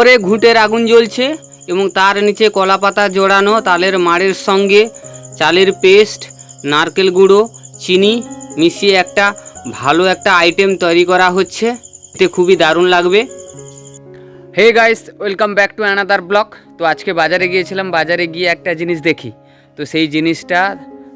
ওপরে ঘুঁটের আগুন জ্বলছে এবং তার নিচে কলা পাতা জড়ানো তালের মাড়ের সঙ্গে চালের পেস্ট, নারকেল গুঁড়ো, চিনি মিশিয়ে একটা ভালো একটা আইটেম তৈরি করা হচ্ছে। এতে খুবই দারুণ লাগবে। Hey guys, welcome back to another blog. তো আজকে বাজারে গিয়েছিলাম, বাজারে গিয়ে একটা জিনিস দেখি, তো সেই জিনিসটা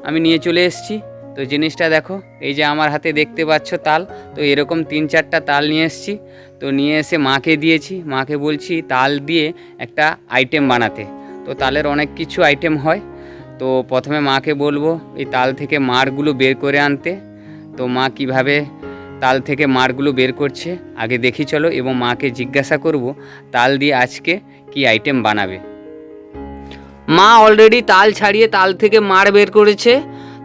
আমি নিয়ে চলে এসেছি। তো জিনিসটা দেখো, এই যে আমার হাতে দেখতে পাচ্ছ তাল, তো এরকম 3-4টা তাল নিয়ে এসেছি। তো নিয়ে এসে মাকে দিয়েছি, মাকে বলছি তাল দিয়ে একটা আইটেম বানাতে। তো তালের অনেক কিছু আইটেম হয়, তো প্রথমে মাকে বলবো এই তাল থেকে মাড়গুলো বের করে আনতে। তো মা কিভাবে তাল থেকে মাড়গুলো বের করছে আগে দেখি চলো, এবং মাকে জিজ্ঞাসা করব তাল দিয়ে আজকে কি আইটেম বানাবে। মা অলরেডি তাল ছাড়িয়ে তাল থেকে মাড় বের করেছে।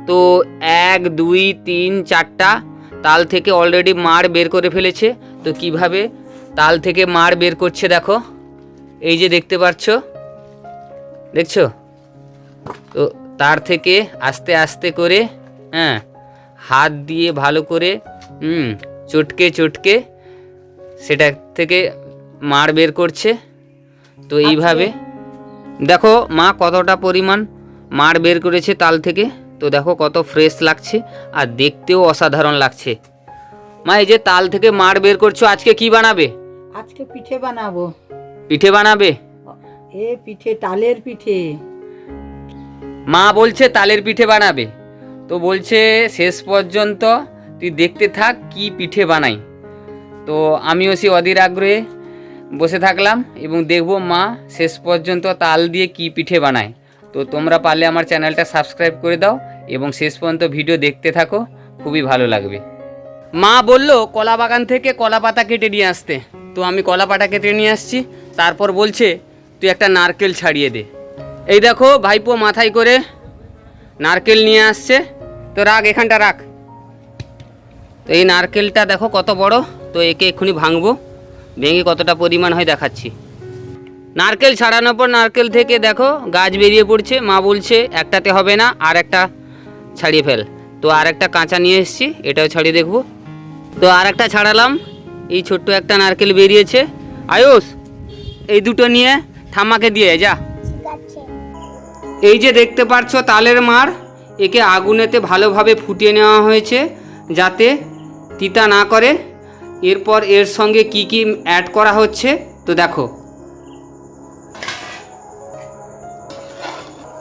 তো 1 2 3 4টা তাল থেকে অলরেডি মাড় বের করে ফেলেছে। তো কিভাবে তাল থেকে মাড় বের করছে দেখো, এই যে দেখতে পাচ্ছ, দেখছো? তো তার থেকে আস্তে আস্তে করে হাত দিয়ে ভালো করে চটকে চটকে সেটা থেকে মাড় বের করছে। তো এইভাবে দেখো মা কতটা পরিমাণ মাড় বের করেছে তাল থেকে। তো দেখো কত ফ্রেশ লাগছে আর দেখতেও অসাধারণ লাগছে। মা এই যে তাল থেকে মাড় বের করছো, আজকে কি বানাবে? আজকে পিঠে বানাবো। পিঠে বানাবে? পিঠে, তালের পিঠে। মা বলছে তালের পিঠে বানাবে। তো বলছে শেষ পর্যন্ত তুই দেখতে থাক কি পিঠে বানাই। তো আমিও সেই অধীর আগ্রহে বসে থাকলাম এবং দেখবো মা শেষ পর্যন্ত তাল দিয়ে কি পিঠে বানায়। তো তোমরা পারলে আমার চ্যানেলটা সাবস্ক্রাইব করে দাও এবং শেষ পর্যন্ত ভিডিও দেখতে থাকো, খুবই ভালো লাগবে। মা বললো কলা বাগান থেকে কলা পাতা কেটে নিয়ে আসতে। তো আমি কলা পাতা কেটে নিয়ে আসছি। তারপর বলছে তুই একটা নারকেল ছাড়িয়ে দে। এই দেখো ভাইপো মাথায় করে নারকেল নিয়ে আসছে। তো রাখ, এখানটা রাখ। তো এই নারকেলটা দেখো কত বড়। তো একে এক্ষুনি ভাঙবো, ভেঙে কতটা পরিমাণ হয় দেখাচ্ছি। নারকেল ছাড়ানোর পর নারকেল থেকে দেখো গাছ বেরিয়ে পড়ছে। মা বলছে একটাতে হবে না, আর একটা ছাড়িয়ে ফেল। তো আর একটা কাঁচা নিয়ে এসেছি, এটাও ছাড়িয়ে দেখবো। তো আর একটা ছাড়ালাম, এই ছোট্ট একটা নারকেল বেরিয়েছে। আয়ুষ, এই দুটো নিয়ে ঠাম্মাকে দিয়ে যা। এই যে দেখতে পাচ্ছ তালের মাড়, একে আগুনেতে ভালোভাবে ফুটিয়ে নেওয়া হয়েছে যাতে তিতা না করে। এরপর এর সঙ্গে কি কি অ্যাড করা হচ্ছে তো দেখো।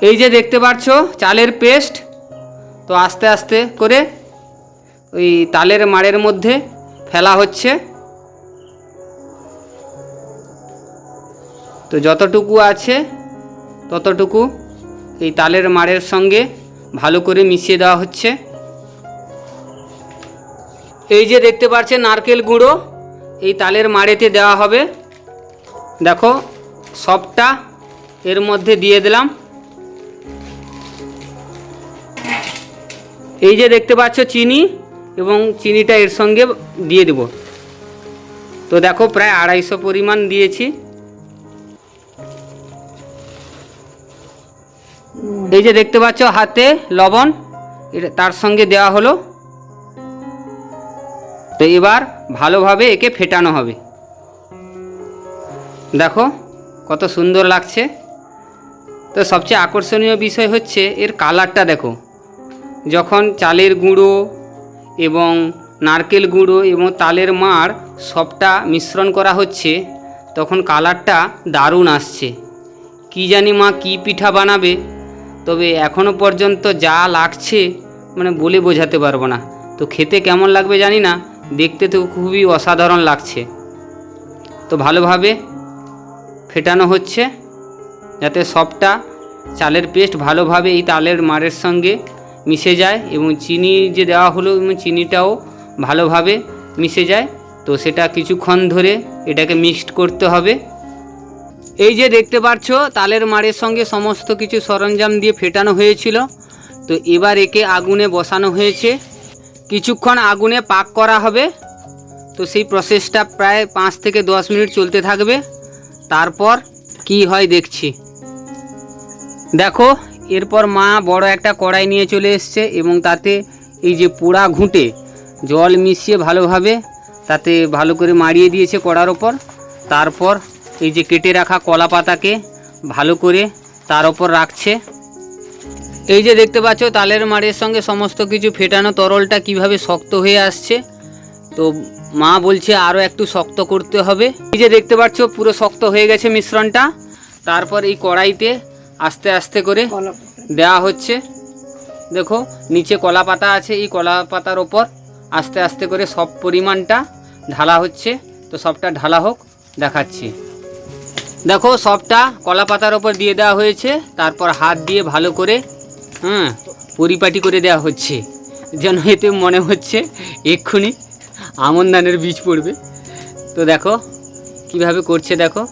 এই যে দেখতে পাচ্ছ চালের পেস্ট। তো আস্তে আস্তে করে ওই তালের মাড়ের মধ্যে ফেলা হচ্ছে। তো যতটুকু আছে ততটুকু এই তালের মাড়ের সঙ্গে ভালো করে মিশিয়ে দেওয়া হচ্ছে। এই যে দেখতে পাচ্ছেন নারকেল গুঁড়ো এই তালের মাড়েতে দেওয়া হবে। দেখো সবটা এর মধ্যে দিয়ে দিলাম। এই যে দেখতে পাচ্ছ চিনি, এবং চিনিটা এর সঙ্গে দিয়ে দেব। তো দেখো প্রায় 250 পরিমাণ দিয়েছি। এই যে দেখতে পাচ্ছ হাতে লবণ, এটা তার সঙ্গে দেওয়া হলো। তো এবার ভালোভাবে একে ফেটানো হবে। দেখো কত সুন্দর লাগছে। তো সবচেয়ে আকর্ষণীয় বিষয় হচ্ছে এর কালারটা দেখো। যখন চালের গুঁড়ো এবং নারকেল গুঁড়ো এবং তালের মাড় সবটা মিশ্রণ করা হচ্ছে, তখন কালারটা দারুণ আসছে। কি জানি মা কি পিঠা বানাবে, তবে এখনও পর্যন্ত যা লাগছে মানে বলে বোঝাতে পারবো না। তো খেতে কেমন লাগবে জানি না, দেখতে তো খুবই অসাধারণ লাগছে। তো ভালোভাবে ফেটানো হচ্ছে যাতে সবটা চালের পেস্ট ভালোভাবে এই তালের মাড়ের সঙ্গে মিশে যায়, এবং চিনি যে দেওয়া হলো এবং চিনিটাও ভালোভাবে মিশে যায়। তো সেটা কিছুক্ষণ ধরে এটাকে মিক্সড করতে হবে। এই যে দেখতে পাচ্ছ তালের মাড়ের সঙ্গে সমস্ত কিছু সরঞ্জাম দিয়ে ফেটানো হয়েছিল। তো এবার একে আগুনে বসানো হয়েছে, কিছুক্ষণ আগুনে পাক করা হবে। তো সেই প্রসেসটা প্রায় 5 থেকে 10 মিনিট চলতে থাকবে। তারপর কি হয় দেখছি। দেখো এরপর মা বড় একটা কড়াই নিয়ে চলে এসছে এবং তাতে এই যে পোড়া ঘুঁটে জল মিশিয়ে ভালোভাবে তাতে ভালো করে মাড়িয়ে দিয়েছে কড়ার ওপর। তারপর এই যে কেটে রাখা কলা পাতাকে ভালো করে তার ওপর রাখছে। এই যে দেখতে পাচ্ছ তালের মাড়ের সঙ্গে সমস্ত কিছু ফেটানো তরলটা কিভাবে শক্ত হয়ে আসছে। তো মা বলছে আরও একটু শক্ত করতে হবে। এই যে দেখতে পাচ্ছ পুরো শক্ত হয়ে গেছে মিশ্রণটা। তারপর এই কড়াইতে আস্তে আস্তে করে দেওয়া হচ্ছে। দেখো নিচে কলা পাতা আছে, এই কলা পাতার ওপর আস্তে আস্তে করে সব পরিমাণটা ঢালা হচ্ছে। তো সবটা ঢালা হোক, দেখাচ্ছি। দেখো সবটা কলা পাতার ওপর দিয়ে দেওয়া হয়েছে। তারপর হাত দিয়ে ভালো করে পরিপাটি করে দেওয়া হচ্ছে, যেন এতে মনে হচ্ছে এক্ষুনি আমন ধানের বীজ পড়বে। তো দেখো কিভাবে করছে, দেখো।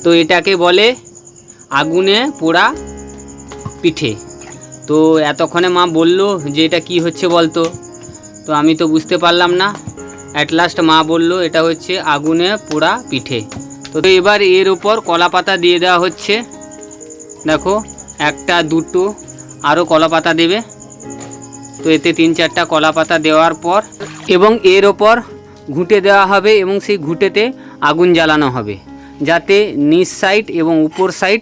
তো এটাকে বলে আগুনে পোড়া পিঠে। তো এতক্ষণে মা বলল যে এটা কি হচ্ছে বলতো, তো আমি তো বুঝতে পারলাম না। অ্যাট লাস্ট মা বলল এটা হচ্ছে আগুনে পোড়া পিঠে। তো এবার এর উপর কলা পাতা দিয়ে দেওয়া হচ্ছে। দেখো একটা দুটো আরও কলা পাতা দেবে। তো এতে 3-4টা কলা পাতা দেওয়ার পর এবং এর ওপর ঘুঁটে দেওয়া হবে এবং সেই ঘুঁটেতে আগুন জ্বালানো হবে, যাতে নিচ সাইড এবং উপর সাইড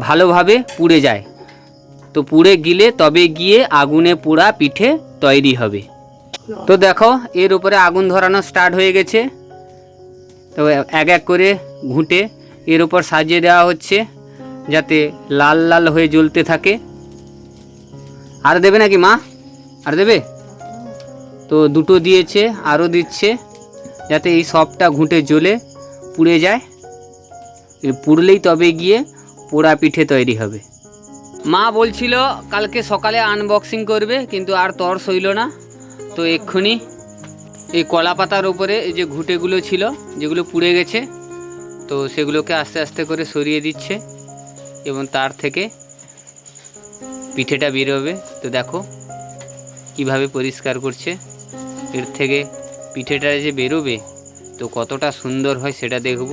ভালোভাবে পুড়ে যায়। তো পুড়ে গেলে তবে গিয়ে আগুনে পোড়া পিঠে তৈরি হবে। তো দেখো এর উপরে আগুন ধরানো স্টার্ট হয়ে গেছে। তো এক এক করে ঘুঁটে এর উপর সাজিয়ে দেওয়া হচ্ছে, যাতে লাল লাল হয়ে জ্বলতে থাকে। আর দেবে নাকি মা? আর দেবে? তো দুটো দিয়েছে, আরও দিচ্ছে, যাতে এই সবটা ঘুঁটে জ্বলে পুড়ে যায়। পুড়লেই তবে গিয়ে পোড়া পিঠে তৈরি হবে। মা বলছিল কালকে সকালে আনবক্সিং করবে, কিন্তু আর তর সইল না। তো এক্ষুনি এই কলা পাতার উপরে এই যে ঘুঁটেগুলো ছিল যেগুলো পুড়ে গেছে, তো সেগুলোকে আস্তে আস্তে করে সরিয়ে দিচ্ছে এবং তার থেকে পিঠেটা বেরোবে। তো দেখো কিভাবে পরিষ্কার করছে। এর থেকে পিঠেটা যে বেরোবে তো কতটা সুন্দর হয় সেটা দেখব।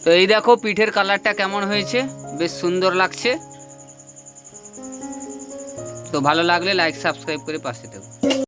তো এই দেখো পিঠের কালারটা কেমন হয়েছে, বেশ সুন্দর লাগছে। তো ভালো লাগলে লাইক সাবস্ক্রাইব করে পাশে দেবো।